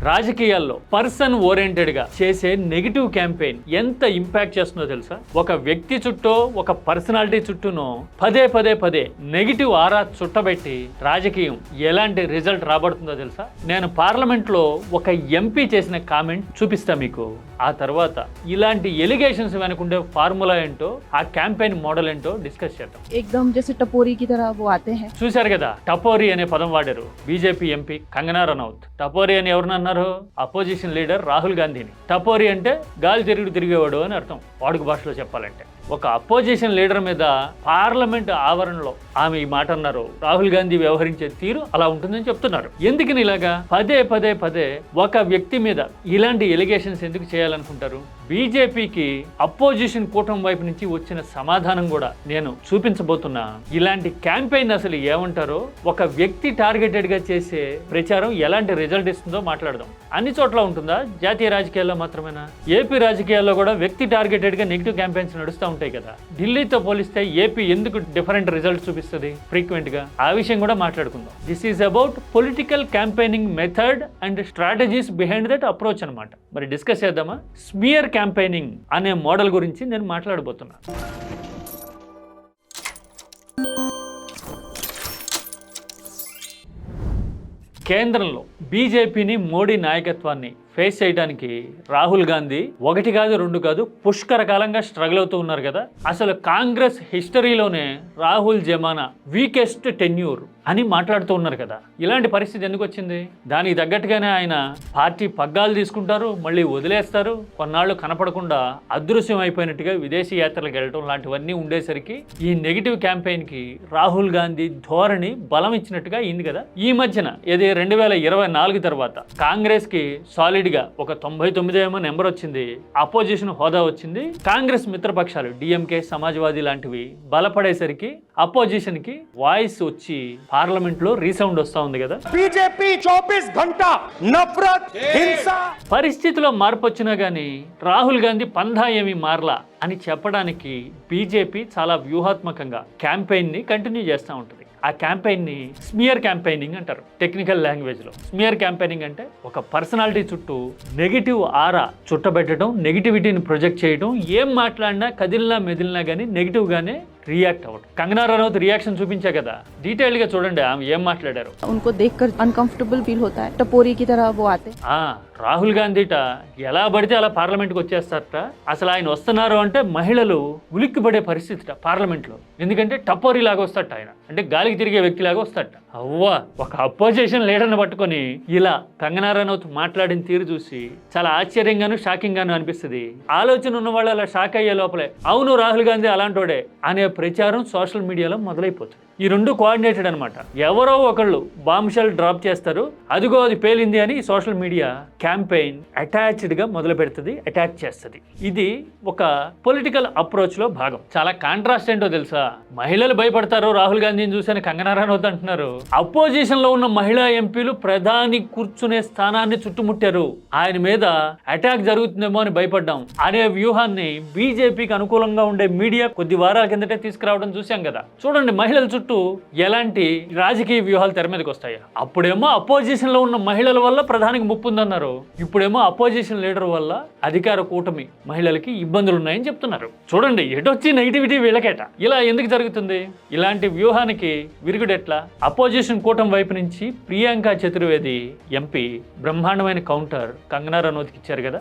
రాజకీయాల్లో person oriented గా చేసే నెగిటివ్ క్యాంపెయిన్ ఎంత ఇంపాక్ట్ చేస్తుందో తెలుసా? ఒక వ్యక్తి చుట్టూ, ఒక పర్సనాలిటీ చుట్టూనో పదే నెగిటివ్ ఆరా చుట్టబెట్టి రాజకీయం ఎలాంటి రిజల్ట్ రాబడుతుందో తెలుసా? నేను పార్లమెంట్ లో ఒక ఎంపీ చేసిన కామెంట్ చూపిస్తా మీకు. ఆ తర్వాత ఇలాంటి ఎలిగేషన్స్ వెనుకుండే ఫార్ములా ఏంటో, ఆ క్యాంపెయిన్ మోడల్ ఏంటో డిస్కస్ చేద్దాం. एकदम जैसे टपोरी की तरह वो आते हैं. చూశారు కదా, టపోరీ అనే పదం వాడారు బీజేపీ ఎంపీ కంగనా రనౌత్. టపోరీ అని ఎవరినన్నారు? అపోజిషన్ లీడర్ రాహుల్ గాంధీని. టపోరీ అంటే గాలి తిరిగేవాడు అని అర్థం వాడుక భాషలో చెప్పాలంటే. ఒక అపోజిషన్ లీడర్ మీద పార్లమెంట్ ఆవరణలో ఆమె ఈ మాట అన్నారు. రాహుల్ గాంధీ వ్యవహరించే తీరు అలా ఉంటుందని చెప్తున్నారు. ఎందుకని ఇలాగా పదే ఒక వ్యక్తి మీద ఇలాంటి ఎలిగేషన్స్ ఎందుకు చేయాలనుకుంటారు? బీజేపీకి అపోజిషన్ కూటమి వైపు నుంచి వచ్చిన సమాధానం కూడా నేను చూపించబోతున్నా. ఇలాంటి క్యాంపెయిన్ అసలు ఏమంటారో, ఒక వ్యక్తి టార్గెటెడ్ గా చేసే ప్రచారం ఎలాంటి రిజల్ట్ ఇస్తుందో మాట్లాడదాం. అన్ని చోట్ల ఉంటుందా? జాతీయ రాజకీయాల్లో మాత్రమేనా? ఏపీ రాజకీయాల్లో కూడా వ్యక్తి టార్గెటెడ్ గా నెగిటివ్ క్యాంపెయిన్స్ నడుస్తూ ఉంటాయి కదా. ఢిల్లీతో పోలిస్తే ఏపీ ఎందుకు డిఫరెంట్ రిజల్ట్ చూపిస్తుంది ఫ్రీక్వెంట్ గా? ఆ విషయం కూడా మాట్లాడుకుందాం. This is about political campaigning method and strategies behind that approach అనమాట. మరి డిస్కస్ చేద్దామా? స్మియర్ క్యాంపెయినింగ్ అనే మోడల్ గురించి నేను మాట్లాడబోతున్నా. కేంద్రంలో బీజేపీని, మోడీ నాయకత్వాన్ని ఫేస్ చేయడానికి రాహుల్ గాంధీ ఒకటి కాదు, రెండు కాదు, పుష్కర కాలంగా స్ట్రగుల్ అవుతూ ఉన్నారు కదా. అసలు కాంగ్రెస్ హిస్టరీలోనే రాహుల్ జమానా వీకెస్ట్ టెన్యూర్ అని మాట్లాడుతూ ఉన్నారు కదా. ఇలాంటి పరిస్థితి ఎందుకు వచ్చింది? దానికి తగ్గట్టుగానే ఆయన పార్టీ పగ్గాలు తీసుకుంటారు, మళ్ళీ వదిలేస్తారు. కొన్నాళ్ళు కనపడకుండా అదృశ్యం అయిపోయినట్టుగా విదేశీ యాత్రలకు వెళ్ళటం లాంటివన్నీ ఉండేసరికి ఈ నెగిటివ్ క్యాంపెయిన్ కి రాహుల్ గాంధీ ధోరణి బలం ఇచ్చినట్టుగా అయింది కదా. ఈ మధ్యన 2024 తర్వాత కాంగ్రెస్ కి సాలిడ్ గా ఒక 99 నెంబర్ వచ్చింది, అపోజిషన్ హోదా వచ్చింది. కాంగ్రెస్ మిత్రపక్షాలు డిఎంకే, సమాజ్వాదీ లాంటివి బలపడేసరికి అపోజిషన్ కి వాయిస్ వచ్చి పార్లమెంట్ లో రీసౌండ్ వస్తా ఉంది కదా. బీజేపీ 24 గంట నఫరత్, హింస. పరిస్థితిలో మార్పు వచ్చినా గానీ రాహుల్ గాంధీ పంధా ఏమీ మారలా అని చెప్పడానికి బీజేపీ చాలా వ్యూహాత్మకంగా క్యాంపెయిన్ ని కంటిన్యూ చేస్తూ ఉంటుంది. ఆ క్యాంపెయిన్ని స్మియర్ క్యాంపెయినింగ్ అంటారు టెక్నికల్ లాంగ్వేజ్లో. స్మియర్ క్యాంపెయినింగ్ అంటే ఒక పర్సనాలిటీ చుట్టూ నెగిటివ్ ఆరా చుట్టబెట్టడం, నెగిటివిటీని ప్రొజెక్ట్ చేయడం, ఏం మాట్లాడినా కదిలినా మెదిలినా కానీ నెగిటివ్గానే రియాక్ట్ అవ్వడం. కంగనా రనౌత్ రియాక్షన్ చూపించా కదా, డీటెయిల్ గా చూడండి ఆమె ఏం మాట్లాడారు. उनको देखकर अनकंफर्टेबल फील होता है. टपोरी की तरह वो आते. రాహుల్ గాంధీట ఎలా పడితే అలా పార్లమెంట్కి వచ్చేస్తారట. అసలు ఆయన వస్తున్నారు అంటే మహిళలు ఉలిక్కిపడే పరిస్థితిట పార్లమెంట్లో. ఎందుకంటే టపోరీ లాగా వస్తాట ఆయన, అంటే గాలికి తిరిగే వ్యక్తి లాగా వస్తాట. అవ్వా, ఒక అపోజిషన్ లీడర్ని పట్టుకొని ఇలా కంగనా రనౌత్ మాట్లాడిన తీరు చూసి చాలా ఆశ్చర్యంగాను, షాకింగ్ గాను అనిపిస్తుంది. ఆలోచన ఉన్న వాళ్ళు అలా షాక్ అయ్యే లోపలే అవును రాహుల్ గాంధీ అలాంటోడే అనే ప్రచారం సోషల్ మీడియాలో మొదలైపోతుంది. ఈ రెండు కోఆర్డినేటెడ్ అనమాట. ఎవరో ఒకళ్ళు బాంబ్-షెల్ డ్రాప్ చేస్తారు, అదిగో అది పేలింది అని సోషల్ మీడియా క్యాంపెయిన్ అటాచ్డ్ గా మొదలు పెడుతుంది, అటాచ్ చేస్తుంది. ఇది ఒక పొలిటికల్ అప్రోచ్ లో భాగం. చాలా కాంట్రాస్ట్ ఏంటో తెలుసా? మహిళలు భయపడతారు రాహుల్ గాంధీని చూసి కంగనా రనౌత్ అంటున్నారు. అపోజిషన్ లో ఉన్న మహిళా ఎంపీలు ప్రధాని కూర్చునే స్థానాన్ని చుట్టుముట్టారు, ఆయన మీద అటాక్ జరుగుతుందేమో అని భయపడ్డాం అనే వ్యూహాన్ని బీజేపీకి అనుకూలంగా ఉండే మీడియా కొద్ది వారాల కిందటే తీసుకురావడం చూసాం కదా. చూడండి మహిళల చుట్టూ ఎలాంటి రాజకీయ వ్యూహాలు తెర మీదకి వస్తాయా. అప్పుడేమో అపోజిషన్ లో ఉన్న మహిళల వల్ల ప్రధానికి ముప్పు ఉందన్నారు, ఇప్పుడేమో అపోజిషన్ లీడర్ వల్ల అధికార కూటమి మహిళలకి ఇబ్బందులు ఉన్నాయని చెప్తున్నారు. చూడండి ఎటొచ్చి నెగిటివిటీ వీళ్ళకేట. ఇలా ఎందుకు జరుగుతుంది? ఇలాంటి వ్యూహానికి విరుగుడెట్లా? అపోజిషన్ కూటమి వైపు నుంచి ప్రియాంక చతుర్వేది ఎంపీ బ్రహ్మాండమైన కౌంటర్ కంగనా రనౌత్కి ఇచ్చారు కదా.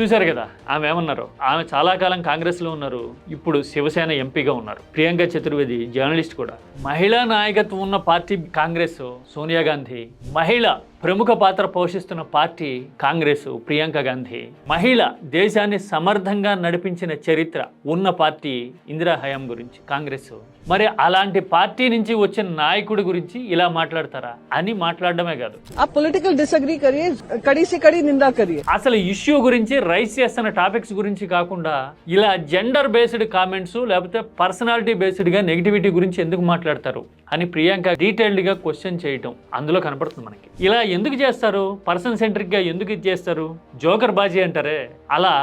చూశారు కదా ఆమె ఏమన్నారు? ఆమె చాలా కాలం కాంగ్రెస్ లో ఉన్నారు, ఇప్పుడు శివసేన ఎంపీగా ఉన్నారు. ప్రియాంక చతుర్వేది జర్నలిస్ట్ కూడా. మహిళా నాయకత్వం ఉన్న పార్టీ కాంగ్రెస్, సోనియా గాంధీ. మహిళ ప్రముఖ పాత్ర పోషిస్తున్న పార్టీ కాంగ్రెస్, ప్రియాంక గాంధీ. మహిళ దేశాన్ని సమర్థంగా నడిపించిన చరిత్ర ఉన్న పార్టీ ఇందిరా హయాం గురించి కాంగ్రెస్. మరి అలాంటి పార్టీ నుంచి వచ్చిన నాయకుడి గురించి ఇలా మాట్లాడతారా అని మాట్లాడడమే కాదు, పొలిటికల్ డిసగ్రీ కరియే, కడి సే కడి నిందా కరియే. అసలు ఇష్యూ గురించి రైస్ చేస్తున్న టాపిక్స్ గురించి కాకుండా ఇలా జెండర్ బేస్డ్ కామెంట్స్ లేకపోతే పర్సనాలిటీ బేస్డ్ గా నెగిటివిటీ గురించి ఎందుకు మాట్లాడతారు అని ప్రియాంక డీటెయిల్డ్ గా క్వశ్చన్ చేయటం అందులో కనపడుతుంది మనకి. ఇలా ఎందుకు చేస్తారు? పర్సన్ సెంట్రిక్గా ఎందుకు ఇది చేస్తారు? జోకర్ బాజీ అంటారే, అలా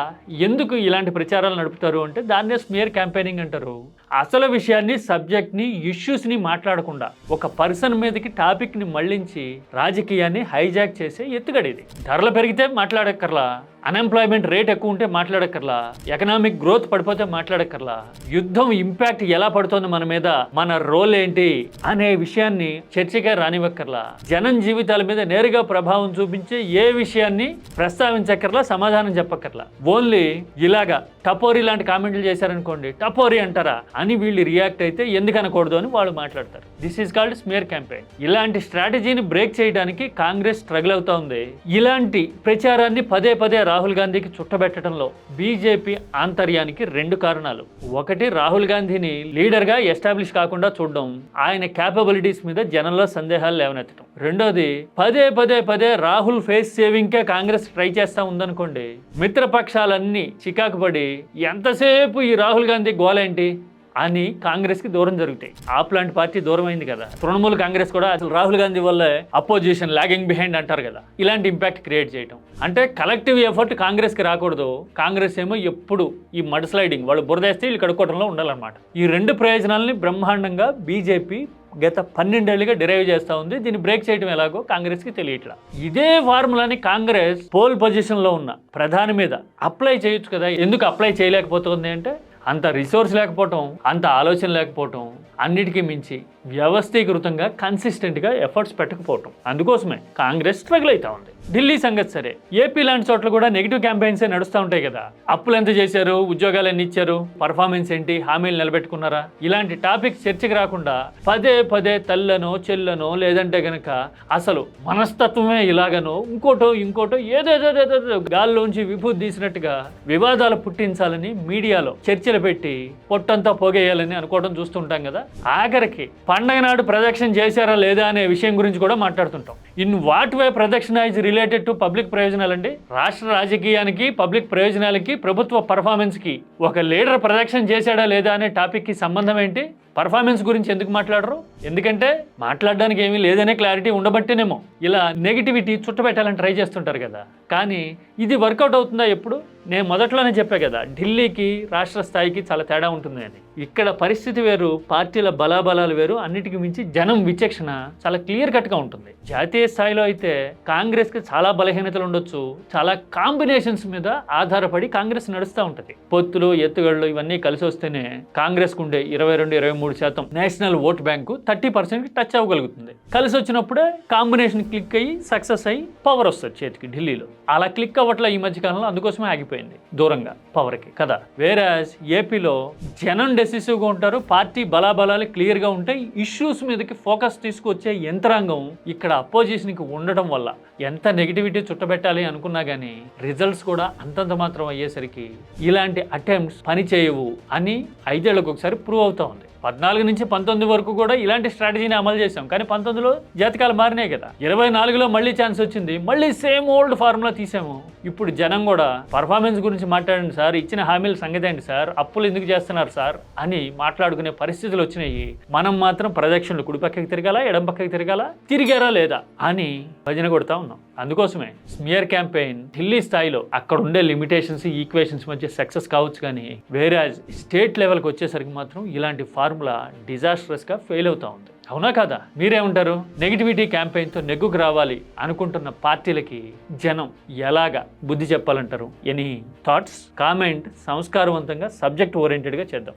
ఎందుకు ఇలాంటి ప్రచారాలు నడుపుతారు అంటే దాన్నే స్మియర్ క్యాంపెయినింగ్ అంటారు. అసలు విషయాన్ని, సబ్జెక్ట్ని, ఇష్యూస్ని మాట్లాడకుండా ఒక పర్సన్ మీదకి టాపిక్ని మళ్లించి రాజకీయాన్ని హైజాక్ చేసే ఎత్తుగడేది. ధరలు పెరిగితే మాట్లాడక్కర్లా, అన్ఎంప్లాయ్మెంట్ రేట్ ఎక్కువ ఉంటే మాట్లాడక్కర్లా, ఎకనామిక్ గ్రోత్ పడిపోతే మాట్లాడక్కర్లా, యుద్ధం ఇంపాక్ట్ ఎలా పడుతోంది మన మీద, మన రోల్ ఏంటి అనే విషయాన్ని చర్చగా రానివ్వక్కర్లా, జనం జీవితాల మీద నేరుగా ప్రభావం చూపించే ఏ విషయాన్ని ప్రస్తావించక్కర్లా, సమాధానం చెప్పక్కర్లా. ఓన్లీ ఇలాగా టపోరీ లాంటి కామెంట్లు చేశారనుకోండి, టపోరీ అంటారా అని వీళ్ళు రియాక్ట్ అయితే ఎందుకు అనకూడదు అని వాళ్ళు మాట్లాడతారు. This is called smear campaign. ఇలాంటి స్ట్రాటజీని బ్రేక్ చేయడానికి కాంగ్రెస్ స్ట్రగుల్ అవుతా ఉంది. ఇలాంటి ప్రచారాన్ని పదే పదే రాహుల్ గాంధీకి చుట్టబెట్టడంలో బీజేపీ ఆంతర్యానికి 2 కారణాలు. ఒకటి, రాహుల్ గాంధీని లీడర్గా ఎస్టాబ్లిష్ కాకుండా చూడడం, ఆయన క్యాపబిలిటీస్ మీద జనంలో సందేహాలు లేవనెత్తడం. రెండోది, పదే రాహుల్ ఫేస్ సేవింగ్కే కాంగ్రెస్ ట్రై చేస్తా ఉందనుకోండి, మిత్రపక్షాలన్నీ చికాకు పడి ఎంతసేపు ఈ రాహుల్ గాంధీ గోలేంటి అని కాంగ్రెస్కి దూరం జరుగుతాయి. ఆప్ లాంటి పార్టీ దూరం అయింది కదా. తృణమూల్ కాంగ్రెస్ కూడా అసలు రాహుల్ గాంధీ వల్లే అపోజిషన్ లాగింగ్ బిహైండ్ అంటారు కదా, ఇలాంటి ఇంపాక్ట్ క్రియేట్ చేయడం. అంటే కలెక్టివ్ ఎఫర్ట్ కాంగ్రెస్కి రాకూడదు. కాంగ్రెస్ ఏమో ఎప్పుడు ఈ మడ్ స్లైడింగ్, వాళ్ళు బురదేస్తే వీళ్ళు కడుక్కోవడంలో ఉండాలన్నమాట. ఈ 2 ప్రయోజనాలని బ్రహ్మాండంగా బీజేపీ గత 12 ఏళ్ళుగా డిరైవ్ చేస్తూ ఉంది. దీన్ని బ్రేక్ చేయడం ఎలాగో కాంగ్రెస్కి తెలియట్లా. ఇదే ఫార్ములాని కాంగ్రెస్ పోల్ పొజిషన్లో ఉన్న ప్రధాని మీద అప్లై చేయొచ్చు కదా. ఎందుకు అప్లై చేయలేకపోతుంది అంటే అంత రిసోర్స్ లేకపోవటం, అంత ఆలోచన లేకపోవటం, అన్నిటికీ మించి వ్యవస్థీకృతంగా కన్సిస్టెంట్గా ఎఫర్ట్స్ పెట్టకపోవటం. అందుకోసమే కాంగ్రెస్ స్ట్రగుల్ అవుతా ఉంది. ఢిల్లీ సంగతి సరే, ఏపీ లాంటి చోట్ల కూడా నెగిటివ్ క్యాంపెయిన్సే నడుస్తూ ఉంటాయి కదా. అప్పులు ఎంత చేశారు, ఉద్యోగాలు ఎన్ని ఇచ్చారు, పర్ఫార్మెన్స్ ఏంటి, హామీలు నిలబెట్టుకున్నారా, ఇలాంటి టాపిక్స్ చర్చకి రాకుండా పదే తల్లనో చెల్లనో లేదంటే గనక అసలు మనస్తత్వమే ఇలాగనో ఇంకోటో ఏదేదో గాల్లోంచి విభూతి తీసినట్టుగా వివాదాలు పుట్టించాలని మీడియాలో చర్చలు పెట్టి పొట్టంతా పోగేయాలని అనుకోవడం చూస్తుంటాం కదా. ఆఖరికి పండగ నాడు ప్రదక్షిణ చేశారా లేదా అనే విషయం గురించి కూడా మాట్లాడుతుంటాం. ఇన్ వాట్ వే ప్రదక్షిణ ఇస్ రిలేటెడ్ టు పబ్లిక్ ప్రయోజనాలండి. రాష్ట్ర రాజకీయానికి, పబ్లిక్ ప్రయోజనాలకి, ప్రభుత్వ పర్ఫార్మెన్స్కి ఒక లీడర్ ప్రదక్షిణ చేశాడా లేదా అనే టాపిక్కి సంబంధం ఏంటి? పర్ఫార్మెన్స్ గురించి ఎందుకు మాట్లాడరు? ఎందుకంటే మాట్లాడడానికి ఏమీ లేదనే క్లారిటీ ఉండబట్టేనేమో ఇలా నెగిటివిటీ చుట్టబెట్టాలని ట్రై చేస్తుంటారు కదా. కానీ ఇది వర్కౌట్ అవుతుందా ఎప్పుడు? నేను మొదట్లోనే చెప్పా కదా, ఢిల్లీకి రాష్ట్ర స్థాయికి చాలా తేడా ఉంటుంది అని. ఇక్కడ పరిస్థితి వేరు, పార్టీల బలాబలాలు వేరు, అన్నిటికీ మించి జనం విచక్షణ చాలా క్లియర్ కట్గా ఉంటుంది. జాతీయ స్థాయిలో అయితే కాంగ్రెస్కి చాలా బలహీనతలు ఉండొచ్చు, చాలా కాంబినేషన్స్ మీద ఆధారపడి కాంగ్రెస్ నడుస్తూ ఉంటుంది. పొత్తులు, ఎత్తుగళ్ళు ఇవన్నీ కలిసి వస్తేనే కాంగ్రెస్కు ఉండే 22-23% నేషనల్ ఓట్ బ్యాంకు 30%కి టచ్ అవ్వగలుగుతుంది. కలిసి వచ్చినప్పుడే కాంబినేషన్ క్లిక్ అయ్యి సక్సెస్ అయ్యి పవర్ వస్తుంది చేతికి ఢిల్లీలో. అలా క్లిక్ అవ్వట్ల ఈ మధ్యకాలంలో, అందుకోసమే ఆగిపోయింది దూరంగా పవర్కి కదా. వేరాజ్ ఏపీలో జనం డెసిసివ్గా ఉంటారు, పార్టీ బలాబలాలు క్లియర్గా ఉంటాయి, ఇష్యూస్ మీదకి ఫోకస్ తీసుకొచ్చే యంత్రాంగం ఇక్కడ అపోజిషన్కి ఉండడం వల్ల ఎంత నెగిటివిటీ చుట్టబెట్టాలి అనుకున్నా కానీ రిజల్ట్స్ కూడా అంతంత మాత్రం అయ్యేసరికి ఇలాంటి అటెంప్ట్స్ పని చేయవు అని 5 ఏళ్లకు ఒకసారి ప్రూవ్ అవుతా ఉంది. 14 నుంచి 19 వరకు కూడా ఇలాంటి స్ట్రాటజీని అమలు చేశాం. కానీ 19లో జాతకాలు మారినాయి కదా. 24లో మళ్ళీ ఛాన్స్ వచ్చింది, మళ్ళీ సేమ్ ఓల్డ్ ఫార్ములా తీసాము. ఇప్పుడు జనం కూడా పర్ఫార్మెన్స్ గురించి మాట్లాడండి సార్, ఇచ్చిన హామీల సంగతి ఏంటి సార్, అప్పులు ఎందుకు చేస్తున్నారు సార్ అని మాట్లాడుకునే పరిస్థితులు వచ్చినాయి. మనం మాత్రం ప్రదక్షిణలు కుడి పక్కకి తిరగాల, ఎడం పక్కకి తిరిగారా లేదా అని భజన కొడతా ఉన్నాం. అందుకోసమే స్మియర్ క్యాంపెయిన్ ఢిల్లీ స్థాయిలో అక్కడ ఉండే లిమిటేషన్స్, ఈక్వేషన్స్ మధ్య సక్సెస్ కావచ్చు. కానీ వేరే స్టేట్ లెవెల్కి వచ్చేసరికి మాత్రం ఇలాంటి ఫార్ములా డిజాస్ట్రస్గా ఫెయిల్ అవుతా ఉంది. అవునా కాదా? మీరేమంటారు? నెగిటివిటీ క్యాంపెయిన్తో నెగ్గుకు రావాలి అనుకుంటున్న పార్టీలకి జనం ఎలాగా బుద్ధి చెప్పాలంటారు? Any thoughts? కామెంట్ సంస్కారవంతంగా, సబ్జెక్ట్ ఓరియంటెడ్గా చేద్దాం.